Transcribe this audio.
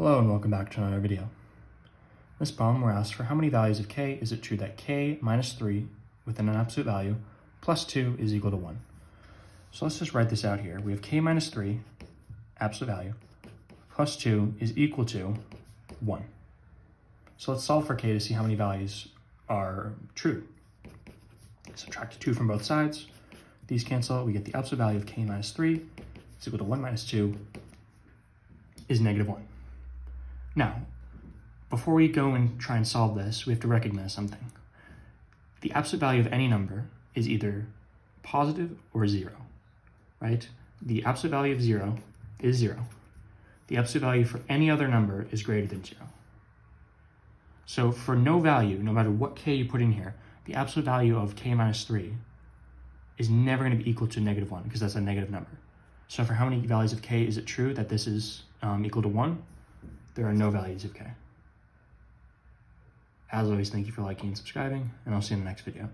Hello and welcome back to another video. In this problem, we're asked for how many values of k is it true that k minus 3 within an absolute value plus 2 is equal to 1. So let's just write this out here. We have k minus 3, absolute value, plus 2 is equal to 1. So let's solve for k to see how many values are true. Subtract 2 from both sides. These cancel. We get the absolute value of k minus 3 is equal to 1 minus 2 is negative 1. Now, before we go and try and solve this, we have to recognize something. The absolute value of any number is either positive or 0, right? The absolute value of 0 is 0. The absolute value for any other number is greater than 0. So for no value, no matter what k you put in here, the absolute value of k minus 3 is never going to be equal to negative 1 because that's a negative number. So for how many values of k is it true that this is equal to 1? There are no values of k. As always, thank you for liking and subscribing, and I'll see you in the next video.